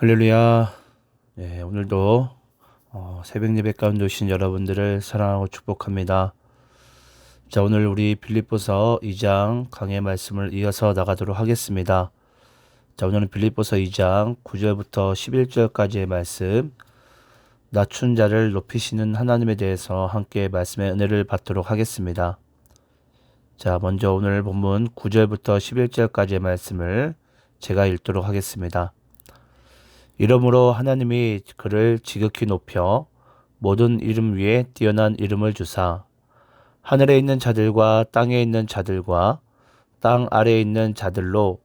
할렐루야. 네, 오늘도 새벽 예배 가운데 오신 여러분들을 사랑하고 축복합니다. 자, 오늘 우리 빌립보서 2장 강의 말씀을 이어서 나가도록 하겠습니다. 자, 오늘은 빌립보서 2장 9절부터 11절까지의 말씀, 낮춘 자를 높이시는 하나님에 대해서 함께 말씀의 은혜를 받도록 하겠습니다. 자, 먼저 오늘 본문 9절부터 11절까지의 말씀을 제가 읽도록 하겠습니다. 이러므로 하나님이 그를 지극히 높여 모든 이름 위에 뛰어난 이름을 주사 하늘에 있는 자들과 땅에 있는 자들과 땅 아래에 있는 자들로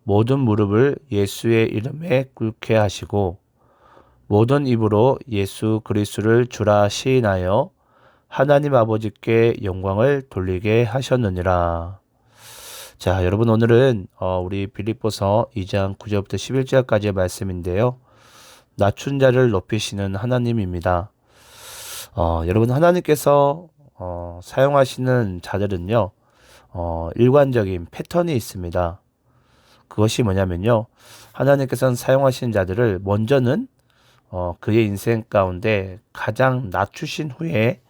모든 무릎을 예수의 이름에 꿇게 하시고 모든 입으로 예수 그리스도를 주라 시인하여 하나님 아버지께 영광을 돌리게 하셨느니라. 자, 여러분, 오늘은 우리 빌립보서 2장 9절부터 11절까지의 말씀인데요. 낮춘 자를 높이시는 하나님입니다. 여러분, 하나님께서 사용하시는 자들은요, 일관적인 패턴이 있습니다. 그것이 뭐냐면요, 하나님께서는 사용하시는 자들을 먼저는 그의 인생 가운데 가장 낮추신 후에,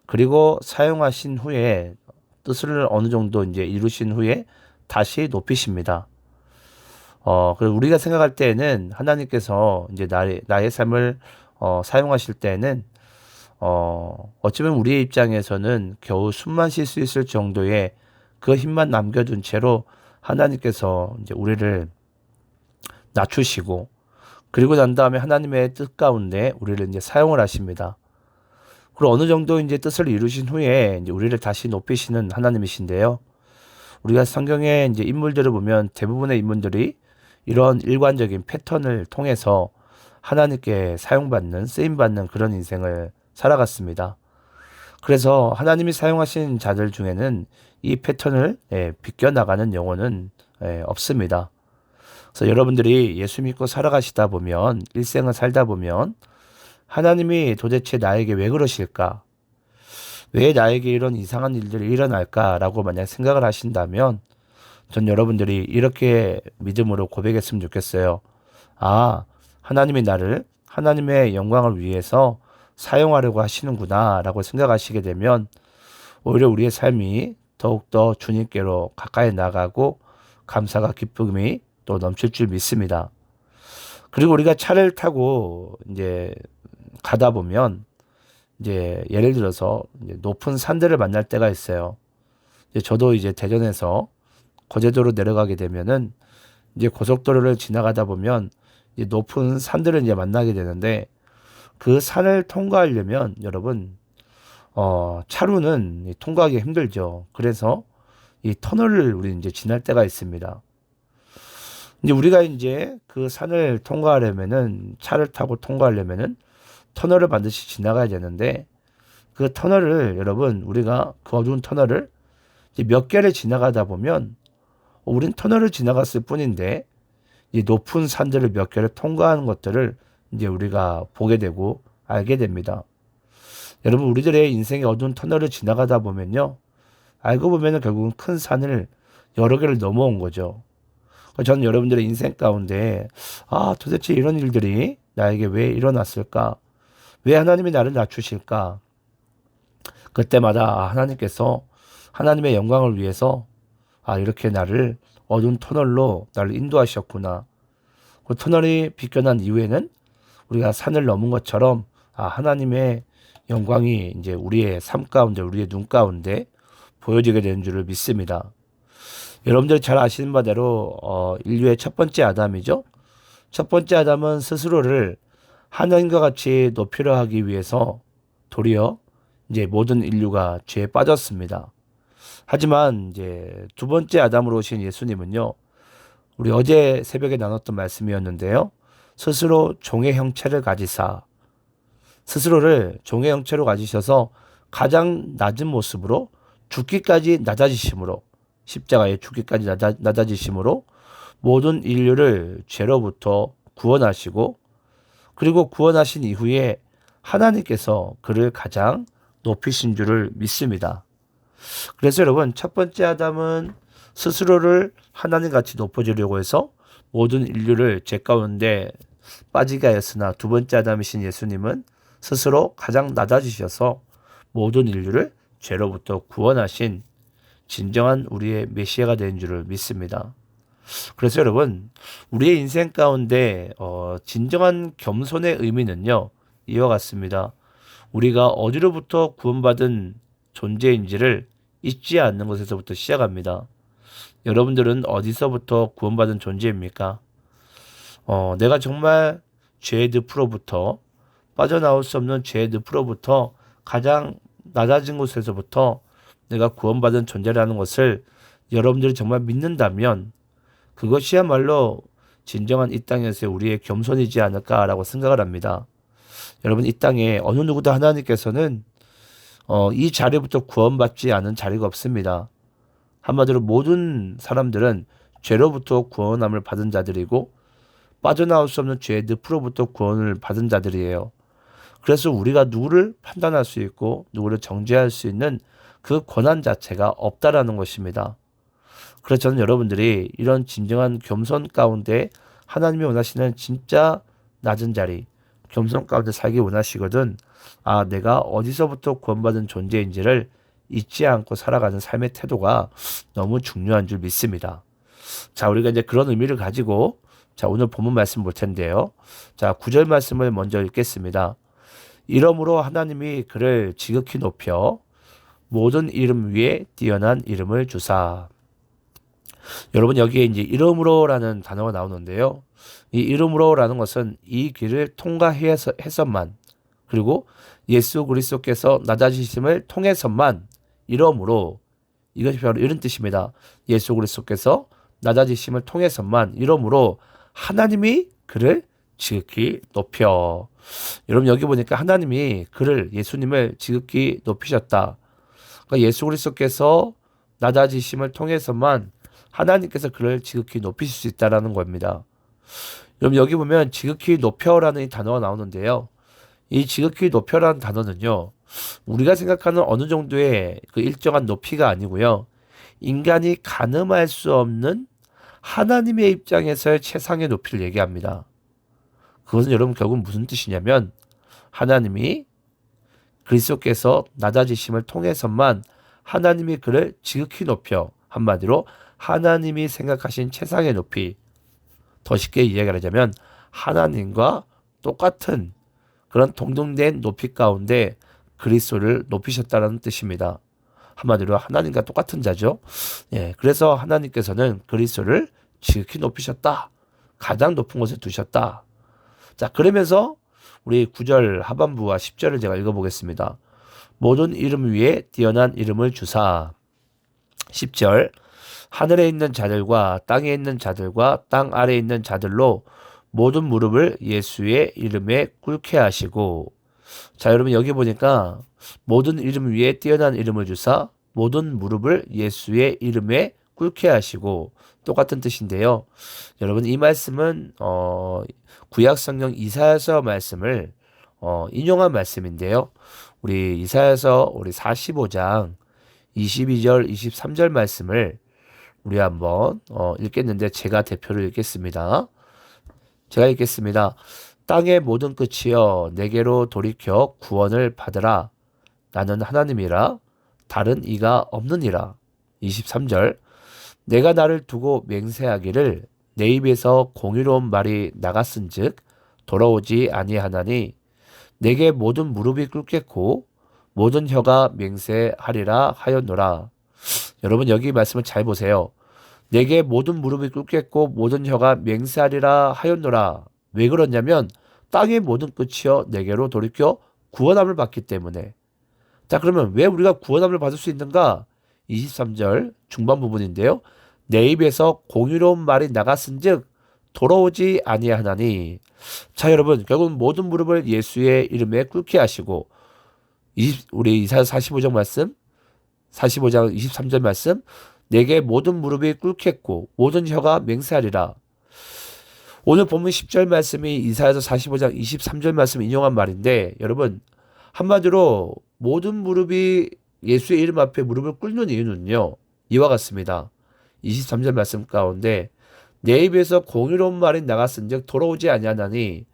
그리고 사용하신 후에 뜻을 어느 정도 이제 이루신 후에 다시 높이십니다. 그리고 우리가 생각할 때에는 하나님께서 이제 나의 삶을 사용하실 때에는 어쩌면 우리의 입장에서는 겨우 숨만 쉴 수 있을 정도의 그 힘만 남겨둔 채로 하나님께서 이제 우리를 낮추시고, 그리고 난 다음에 하나님의 뜻 가운데 우리를 이제 사용을 하십니다. 그리고 어느 정도 이제 뜻을 이루신 후에 이제 우리를 다시 높이시는 하나님이신데요. 우리가 성경의 이제 인물들을 보면 대부분의 인물들이 이런 일관적인 패턴을 통해서 하나님께 사용받는, 쓰임받는 그런 인생을 살아갔습니다. 그래서 하나님이 사용하신 자들 중에는 이 패턴을 비껴나가는 영혼은 없습니다. 그래서 여러분들이 예수 믿고 살아가시다 보면, 일생을 살다 보면 하나님이 도대체 나에게 왜 그러실까? 왜 나에게 이런 이상한 일들이 일어날까라고 만약 생각을 하신다면 전 여러분들이 이렇게 믿음으로 고백했으면 좋겠어요. 아, 하나님이 나를 하나님의 영광을 위해서 사용하려고 하시는구나 라고 생각하시게 되면 오히려 우리의 삶이 더욱더 주님께로 가까이 나가고 감사가 기쁨이 또 넘칠 줄 믿습니다. 그리고 우리가 차를 타고 이제 가다 보면 이제 예를 들어서 이제 높은 산들을 만날 때가 있어요. 이제 저도 이제 대전에서 거제도로 내려가게 되면은 이제 고속도로를 지나가다 보면 이제 높은 산들을 이제 만나게 되는데, 그 산을 통과하려면 여러분 차로는 통과하기 힘들죠. 그래서 이 터널을 우리 이제 지날 때가 있습니다. 이제 우리가 이제 그 산을 통과하려면은, 차를 타고 통과하려면은 터널을 반드시 지나가야 되는데, 그 터널을 여러분, 우리가 그 어두운 터널을 이제 몇 개를 지나가다 보면 우린 터널을 지나갔을 뿐인데 이 높은 산들을 몇 개를 통과하는 것들을 이제 우리가 보게 되고 알게 됩니다. 여러분, 우리들의 인생의 어두운 터널을 지나가다 보면요, 알고 보면은 결국은 큰 산을 여러 개를 넘어온 거죠. 저는 여러분들의 인생 가운데 도대체 이런 일들이 나에게 왜 일어났을까? 왜 하나님이 나를 낮추실까? 그때마다 하나님께서 하나님의 영광을 위해서 이렇게 나를 어두운 터널로 나를 인도하셨구나. 그 터널이 비껴난 이후에는 우리가 산을 넘은 것처럼 하나님의 영광이 이제 우리의 삶 가운데, 우리의 눈 가운데 보여지게 되는 줄을 믿습니다. 여러분들이 잘 아시는 바대로 인류의 첫 번째 아담이죠. 첫 번째 아담은 스스로를 하나님과 같이 높이려 하기 위해서 도리어 이제 모든 인류가 죄에 빠졌습니다. 하지만 이제 두 번째 아담으로 오신 예수님은요, 우리 어제 새벽에 나눴던 말씀이었는데요, 스스로 종의 형체를 가지사, 스스로를 종의 형체로 가지셔서 가장 낮은 모습으로 죽기까지 낮아지심으로, 십자가에 죽기까지 낮아지심으로 모든 인류를 죄로부터 구원하시고, 그리고 구원하신 이후에 하나님께서 그를 가장 높이신 줄을 믿습니다. 그래서 여러분, 첫 번째 아담은 스스로를 하나님같이 높여주려고 해서 모든 인류를 죄 가운데 빠지게 하였으나 두 번째 아담이신 예수님은 스스로 가장 낮아지셔서 모든 인류를 죄로부터 구원하신 진정한 우리의 메시아가 된 줄을 믿습니다. 그래서 여러분, 우리의 인생 가운데 진정한 겸손의 의미는요, 이와 같습니다. 우리가 어디로부터 구원받은 존재인지를 잊지 않는 것에서부터 시작합니다. 여러분들은 어디서부터 구원받은 존재입니까? 내가 정말 죄의 늪으로부터 빠져나올 수 없는 죄의 늪으로부터 가장 낮아진 곳에서부터 내가 구원받은 존재라는 것을 여러분들이 정말 믿는다면 그것이야말로 진정한 이 땅에서의 우리의 겸손이지 않을까라고 생각을 합니다. 여러분, 이 땅에 어느 누구도 하나님께서는 이 자리부터 구원받지 않은 자리가 없습니다. 한마디로 모든 사람들은 죄로부터 구원함을 받은 자들이고 빠져나올 수 없는 죄의 늪으로부터 구원을 받은 자들이에요. 그래서 우리가 누구를 판단할 수 있고 누구를 정죄할 수 있는 그 권한 자체가 없다라는 것입니다. 그래서 저는 여러분들이 이런 진정한 겸손 가운데 하나님이 원하시는 진짜 낮은 자리, 겸손 가운데 살기 원하시거든. 내가 어디서부터 구원받은 존재인지를 잊지 않고 살아가는 삶의 태도가 너무 중요한 줄 믿습니다. 자, 우리가 이제 그런 의미를 가지고 오늘 본문 말씀 볼 텐데요. 자, 9절 말씀을 먼저 읽겠습니다. 이러므로 하나님이 그를 지극히 높여 모든 이름 위에 뛰어난 이름을 주사. 여러분, 여기에 이제 이름으로라는 단어가 나오는데요. 이 이름으로라는 것은 이 길을 통과해서만, 그리고 예수 그리스도께서 낮아지심을 통해서만, 이러므로, 이것이 바로 이런 뜻입니다. 예수 그리스도께서 낮아지심을 통해서만, 이러므로 하나님이 그를 지극히 높여. 여러분, 여기 보니까 하나님이 그를, 예수님을 지극히 높이셨다. 그러니까 예수 그리스도께서 낮아지심을 통해서만 하나님께서 그를 지극히 높이실 수 있다라는 겁니다. 여러분, 여기 보면 지극히 높여라는 이 단어가 나오는데요. 이 지극히 높여라는 단어는요, 우리가 생각하는 어느 정도의 그 일정한 높이가 아니고요, 인간이 가늠할 수 없는 하나님의 입장에서의 최상의 높이를 얘기합니다. 그것은 여러분 결국 무슨 뜻이냐면, 하나님이 그리스도께서 낮아지심을 통해서만 하나님이 그를 지극히 높여, 한마디로 하나님이 생각하신 최상의 높이, 더 쉽게 이야기를 하자면 하나님과 똑같은 그런 동등된 높이 가운데 그리스도를 높이셨다는 뜻입니다. 한마디로 하나님과 똑같은 자죠. 그래서 하나님께서는 그리스도를 지극히 높이셨다. 가장 높은 곳에 두셨다. 자, 그러면서 우리 9절 하반부와 10절을 제가 읽어보겠습니다. 모든 이름 위에 뛰어난 이름을 주사. 10절, 하늘에 있는 자들과 땅에 있는 자들과 땅 아래에 있는 자들로 모든 무릎을 예수의 이름에 꿇게 하시고. 자, 여러분, 여기 보니까 모든 이름 위에 뛰어난 이름을 주사 모든 무릎을 예수의 이름에 꿇게 하시고, 똑같은 뜻인데요. 여러분, 이 말씀은 구약 성경 이사야서 말씀을 인용한 말씀인데요. 우리 이사야서 우리 45장 22절 23절 말씀을 우리 한번 읽겠는데, 제가 대표를 읽겠습니다. 제가 읽겠습니다. 땅의 모든 끝이여 내게로 돌이켜 구원을 받으라. 나는 하나님이라 다른 이가 없느니라. 23절, 내가 나를 두고 맹세하기를 내 입에서 공의로운 말이 나갔은즉 돌아오지 아니하나니 내게 모든 무릎이 꿇겠고 모든 혀가 맹세하리라 하였노라. 여러분, 여기 말씀을 잘 보세요. 내게 모든 무릎이 꿇겠고 모든 혀가 맹세하리라 하였노라. 왜 그러냐면 땅의 모든 끝이여 내게로 돌이켜 구원함을 받기 때문에. 자, 그러면 왜 우리가 구원함을 받을 수 있는가? 23절 중반 부분인데요. 내 입에서 공의로운 말이 나갔은즉 돌아오지 아니하나니. 자, 여러분, 결국 모든 무릎을 예수의 이름에 꿇게 하시고, 우리 이사야 45장 말씀, 45장 23절 말씀, 내게 모든 무릎이 꿇겠고 모든 혀가 맹세하리라. 오늘 본문 10절 말씀이 이사야서 45장 23절 말씀 인용한 말인데, 여러분, 한마디로 모든 무릎이 예수의 이름 앞에 무릎을 꿇는 이유는요, 이와 같습니다. 23절 말씀 가운데 내 입에서 공의로운 말이 나갔은즉 돌아오지 아니하나니,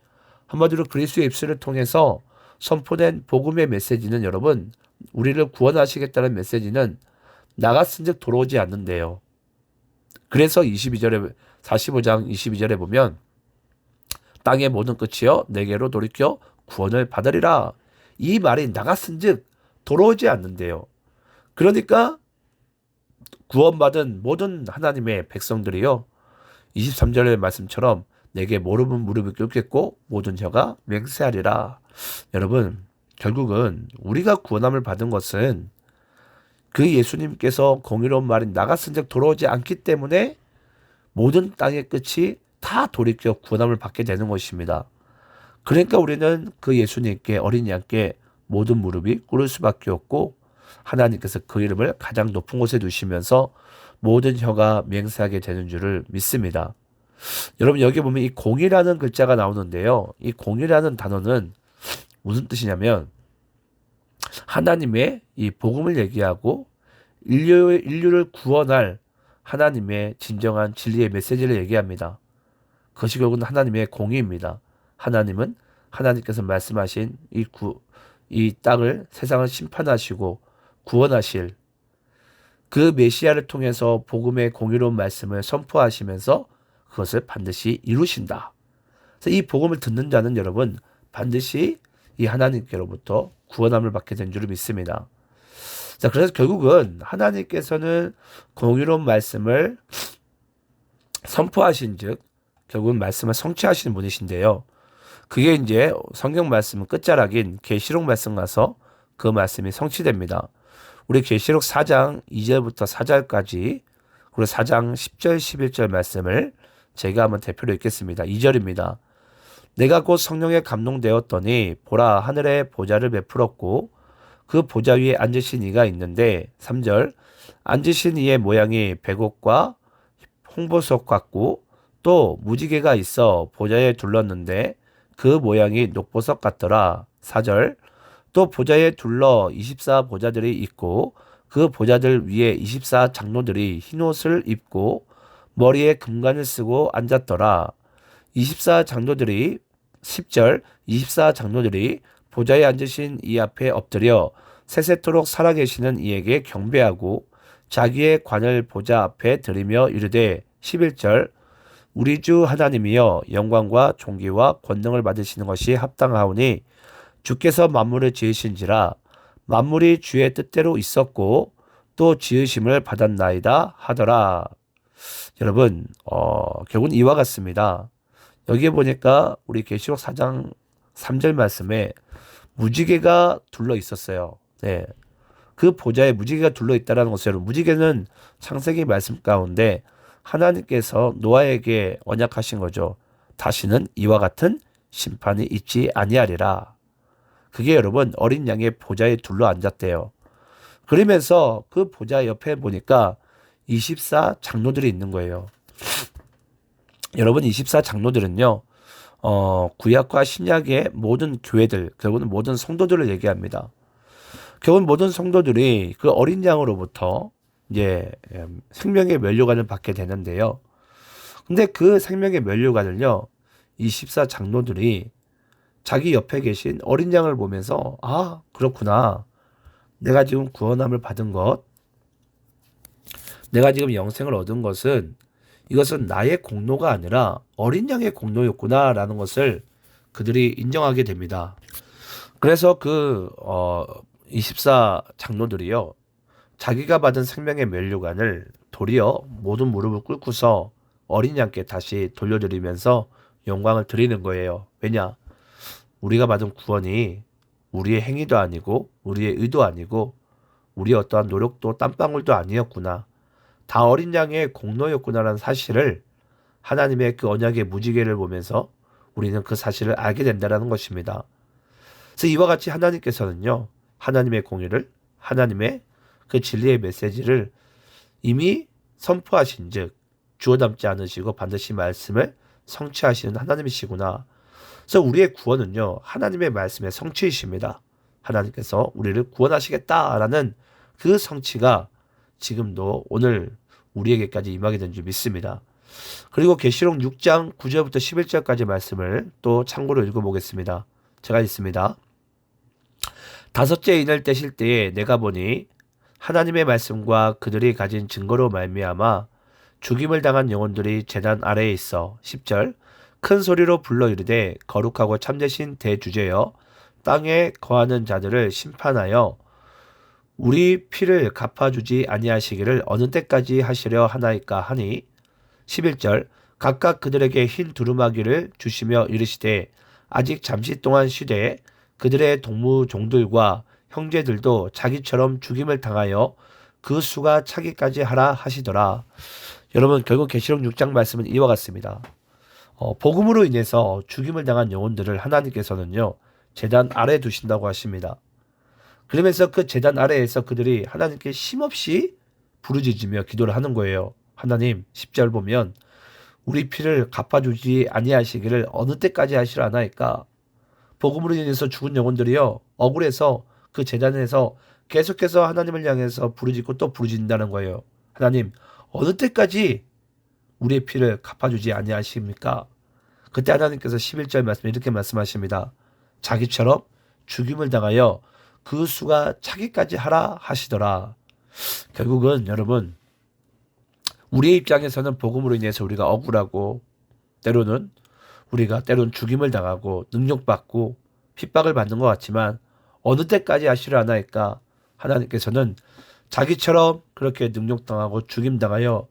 한마디로 그리스도의 입술을 통해서 선포된 복음의 메시지는 여러분, 우리를 구원하시겠다는 메시지는 나갔은즉 돌아오지 않는데요. 그래서 22절에 45장 22절에 보면 땅의 모든 끝이여 내게로 돌이켜 구원을 받으리라. 이 말이 나갔은즉 돌아오지 않는데요. 그러니까 구원받은 모든 하나님의 백성들이요, 23절의 말씀처럼 내게 모르면 무릎을 꿇겠고 모든 혀가 맹세하리라. 여러분, 결국은 우리가 구원함을 받은 것은 그 예수님께서 공의로운 말이 나갔은즉 돌아오지 않기 때문에 모든 땅의 끝이 다 돌이켜 구원함을 받게 되는 것입니다. 그러니까 우리는 그 예수님께, 어린 양께 모든 무릎이 꿇을 수밖에 없고, 하나님께서 그 이름을 가장 높은 곳에 두시면서 모든 혀가 맹세하게 되는 줄을 믿습니다. 여러분, 여기 보면 이 공이라는 글자가 나오는데요. 이 공이라는 단어는 무슨 뜻이냐면 하나님의 이 복음을 얘기하고 인류를 구원할 하나님의 진정한 진리의 메시지를 얘기합니다. 그것이 결국은 하나님의 공의입니다. 하나님은 하나님께서 말씀하신 이 땅을, 세상을 심판하시고 구원하실 그 메시아를 통해서 복음의 공의로운 말씀을 선포하시면서 그것을 반드시 이루신다. 그래서 이 복음을 듣는 자는 여러분 반드시 이 하나님께로부터 구원함을 받게 된 줄을 믿습니다. 자, 그래서 결국은 하나님께서는 공의로운 말씀을 선포하신 즉 결국은 말씀을 성취하시는 분이신데요. 그게 이제 성경 말씀 끝자락인 계시록 말씀 가서 그 말씀이 성취됩니다. 우리 계시록 4장 2절부터 4절까지 그리고 4장 10절 11절 말씀을 제가 한번 대표로 읽겠습니다. 2절입니다. 내가 곧 성령에 감동되었더니 보라 하늘에 보좌를 베풀었고 그 보좌 위에 앉으신 이가 있는데 3절 앉으신 이의 모양이 백옥과 홍보석 같고 또 무지개가 있어 보좌에 둘렀는데 그 모양이 녹보석 같더라. 4절 또 보좌에 둘러 24 보좌들이 있고 그 보좌들 위에 24 장로들이 흰옷을 입고 머리에 금관을 쓰고 앉았더라. 24 장로들이 10절 24 장로들이 보좌에 앉으신 이 앞에 엎드려 세세토록 살아계시는 이에게 경배하고 자기의 관을 보좌 앞에 들이며 이르되 11절 우리 주 하나님이여 영광과 존귀와 권능을 받으시는 것이 합당하오니 주께서 만물을 지으신지라 만물이 주의 뜻대로 있었고 또 지으심을 받았나이다 하더라. 여러분 결국은 이와 같습니다. 여기에 보니까 우리 계시록 4장 3절 말씀에 무지개가 둘러 있었어요. 네. 그 보좌에 무지개가 둘러 있다는 것을, 여러분, 무지개는 창세기 말씀 가운데 하나님께서 노아에게 언약하신 거죠. 다시는 이와 같은 심판이 있지 아니하리라. 그게 여러분 어린 양의 보좌에 둘러 앉았대요. 그러면서 그 보좌 옆에 보니까 24 장로들이 있는 거예요. 여러분 24 장로들은요. 구약과 신약의 모든 교회들, 결국은 모든 성도들을 얘기합니다. 결국은 모든 성도들이 그 어린 양으로부터 이제 생명의 면류관을 받게 되는데요. 근데 그 생명의 면류관을요, 24 장로들이 자기 옆에 계신 어린 양을 보면서 아, 그렇구나. 내가 지금 구원함을 받은 것, 내가 지금 영생을 얻은 것은 이것은 나의 공로가 아니라 어린 양의 공로였구나라는 것을 그들이 인정하게 됩니다. 그래서 그 24 장로들이요, 자기가 받은 생명의 면류관을 도리어 모든 무릎을 꿇고서 어린 양께 다시 돌려드리면서 영광을 드리는 거예요. 왜냐? 우리가 받은 구원이 우리의 행위도 아니고 우리의 의도 아니고 우리의 어떠한 노력도 땀방울도 아니었구나. 다 어린 양의 공로였구나라는 사실을, 하나님의 그 언약의 무지개를 보면서 우리는 그 사실을 알게 된다는 것입니다. 그래서 이와 같이 하나님께서는요, 하나님의 공의를, 하나님의 그 진리의 메시지를 이미 선포하신 즉 주워 담지 않으시고 반드시 말씀을 성취하시는 하나님이시구나. 그래서 우리의 구원은요, 하나님의 말씀의 성취이십니다. 하나님께서 우리를 구원하시겠다라는 그 성취가 지금도 오늘 우리에게까지 임하게 된 줄 믿습니다. 그리고 계시록 6장 9절부터 11절까지 말씀을 또 참고로 읽어보겠습니다. 제가 읽습니다. 다섯째 인을 떼실 때에 내가 보니 하나님의 말씀과 그들이 가진 증거로 말미암아 죽임을 당한 영혼들이 제단 아래에 있어 10절 큰 소리로 불러 이르되 거룩하고 참되신 대주제여 땅에 거하는 자들을 심판하여 우리 피를 갚아주지 아니하시기를 어느 때까지 하시려 하나이까 하니 11절 각각 그들에게 흰 두루마기를 주시며 이르시되 아직 잠시 동안 쉬되 그들의 동무종들과 형제들도 자기처럼 죽임을 당하여 그 수가 차기까지 하라 하시더라. 여러분 결국 계시록 6장 말씀은 이와 같습니다. 복음으로 인해서 죽임을 당한 영혼들을 하나님께서는요 제단 아래에 두신다고 하십니다. 그러면서 그 제단 아래에서 그들이 하나님께 쉼없이 부르짖으며 기도를 하는 거예요. 하나님 10절 보면 우리 피를 갚아주지 아니하시기를 어느 때까지 하시라나이까. 복음으로 인해서 죽은 영혼들이요 억울해서 그 제단에서 계속해서 하나님을 향해서 부르짖고 또 부르짖는다는 거예요. 하나님 어느 때까지 우리의 피를 갚아주지 아니하십니까? 그때 하나님께서 11절 말씀 이렇게 말씀하십니다. 자기처럼 죽임을 당하여 그 수가 차기까지 하라 하시더라. 결국은 여러분 우리의 입장에서는 복음으로 인해서 우리가 억울하고 때로는 죽임을 당하고 능욕받고 핍박을 받는 것 같지만 어느 때까지 하시려 하나이까. 하나님께서는 자기처럼 그렇게 능욕당하고 죽임당하여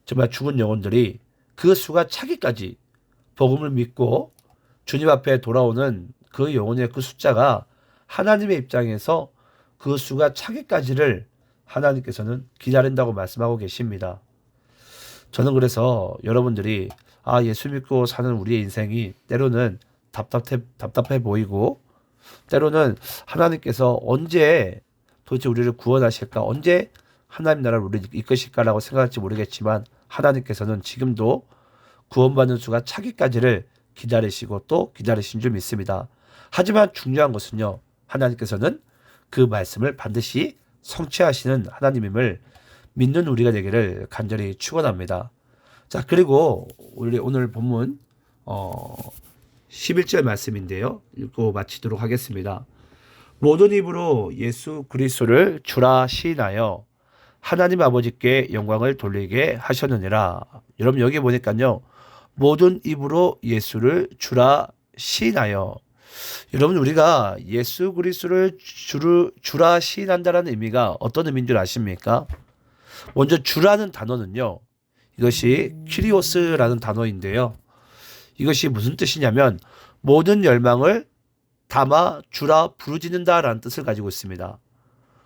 정말 죽은 영혼들이 그 수가 차기까지 복음을 믿고 주님 앞에 돌아오는 그 영혼의 그 숫자가 하나님의 입장에서 그 수가 차기까지를 하나님께서는 기다린다고 말씀하고 계십니다. 저는 그래서 여러분들이 예수 믿고 사는 우리의 인생이 때로는 답답해 보이고 때로는 하나님께서 언제 도대체 우리를 구원하실까, 언제 하나님 나라를 우리를 이끄실까라고 생각할지 모르겠지만 하나님께서는 지금도 구원받는 수가 차기까지를 기다리시고 또 기다리신 줄 믿습니다. 하지만 중요한 것은요, 하나님께서는 그 말씀을 반드시 성취하시는 하나님임을 믿는 우리가 되기를 간절히 축원합니다. 자, 그리고 우리 오늘 본문 11절 말씀인데요. 읽고 마치도록 하겠습니다. 모든 입으로 예수 그리스도를 주라 시인하여 하나님 아버지께 영광을 돌리게 하셨느니라. 여러분 여기 보니까요. 모든 입으로 예수를 주라 시인하여. 여러분 우리가 예수 그리스도를 주라 시인한다는 의미가 어떤 의미인 줄 아십니까? 먼저 주라는 단어는요. 이것이 키리오스라는 단어인데요. 이것이 무슨 뜻이냐면 모든 열망을 담아 주라 부르짖는다라는 뜻을 가지고 있습니다.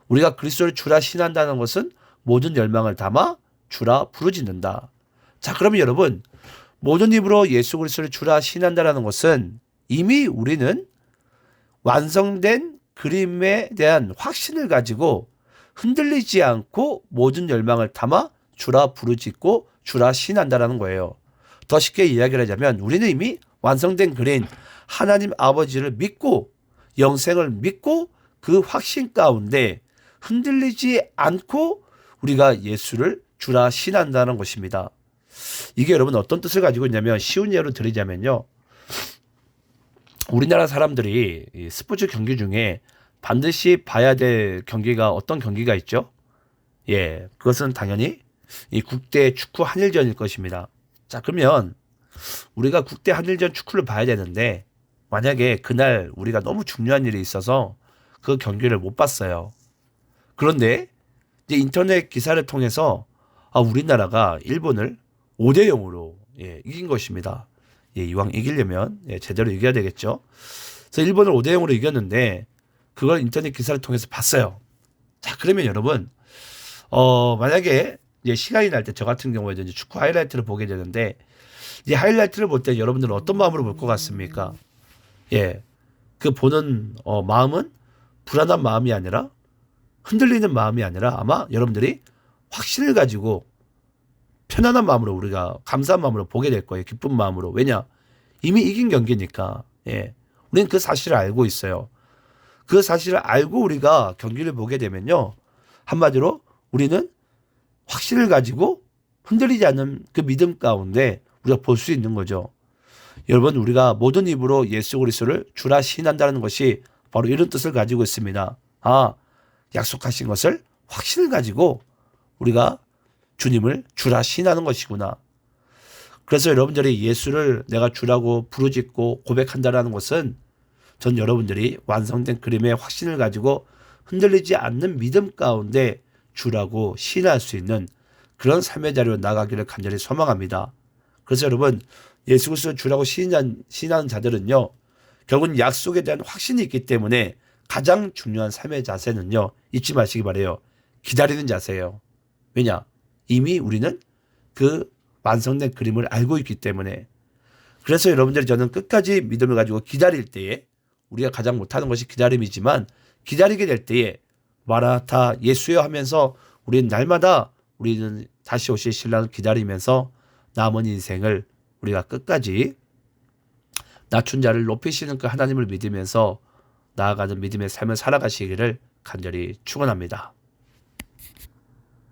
우리가 그리스도를 주라 시인한다는 것은 모든 열망을 담아 주라 부르짖는다. 자, 그러면 여러분 모든 입으로 예수 그리스도를 주라 시인한다는 것은 이미 우리는 완성된 그림에 대한 확신을 가지고 흔들리지 않고 모든 열망을 담아 주라 부르짖고 주라 시인한다는 거예요. 더 쉽게 이야기를 하자면 우리는 이미 완성된 그림 하나님 아버지를 믿고 영생을 믿고 그 확신 가운데 흔들리지 않고 우리가 예수를 주라 시인한다는 것입니다. 이게 여러분 어떤 뜻을 가지고 있냐면 쉬운 예로 드리자면요. 우리나라 사람들이 스포츠 경기 중에 반드시 봐야 될 경기가 어떤 경기가 있죠? 예, 그것은 당연히 이 국대 축구 한일전일 것입니다. 자, 그러면 우리가 국대 한일전 축구를 봐야 되는데 만약에 그날 우리가 너무 중요한 일이 있어서 그 경기를 못 봤어요. 그런데 이제 인터넷 기사를 통해서 우리나라가 일본을 5대 0으로 이긴 것입니다. 이왕 이기려면 제대로 이겨야 되겠죠. 그래서 일본을 5대 0으로 이겼는데 그걸 인터넷 기사를 통해서 봤어요. 자, 그러면 여러분 만약에 이제 시간이 날 때 저 같은 경우에도 이제 축구 하이라이트를 보게 되는데 이 하이라이트를 볼 때 여러분들은 어떤 마음으로 볼 것 같습니까? 그 보는 마음은 불안한 마음이 아니라 흔들리는 마음이 아니라 아마 여러분들이 확신을 가지고 편안한 마음으로 우리가 감사한 마음으로 보게 될 거예요. 기쁜 마음으로. 왜냐? 이미 이긴 경기니까. 우리는 그 사실을 알고 있어요. 그 사실을 알고 우리가 경기를 보게 되면요. 한마디로 우리는 확신을 가지고 흔들리지 않는 그 믿음 가운데 우리가 볼 수 있는 거죠. 여러분, 우리가 모든 입으로 예수 그리스도를 주라 시인한다는 것이 바로 이런 뜻을 가지고 있습니다. 아, 약속하신 것을 확신을 가지고 우리가 주님을 주라 시인하는 것이구나. 그래서 여러분들이 예수를 내가 주라고 부르짖고 고백한다는 것은 전 여러분들이 완성된 그림의 확신을 가지고 흔들리지 않는 믿음 가운데 주라고 시인할 수 있는 그런 삶의 자리로 나가기를 간절히 소망합니다. 그래서 여러분, 예수 그리스도 주라고 시인하는 자들은요, 결국은 약속에 대한 확신이 있기 때문에 가장 중요한 삶의 자세는요, 잊지 마시기 바라요. 기다리는 자세예요. 왜냐? 이미 우리는 그 완성된 그림을 알고 있기 때문에. 그래서 여러분들이 저는 끝까지 믿음을 가지고 기다릴 때에 우리가 가장 못하는 것이 기다림이지만 기다리게 될 때에 마라나타 예수여 하면서 우리는 날마다 우리는 다시 오실 신랑을 기다리면서 남은 인생을 우리가 끝까지 낮춘 자를 높이시는 그 하나님을 믿으면서 나아가는 믿음의 삶을 살아가시기를 간절히 축원합니다.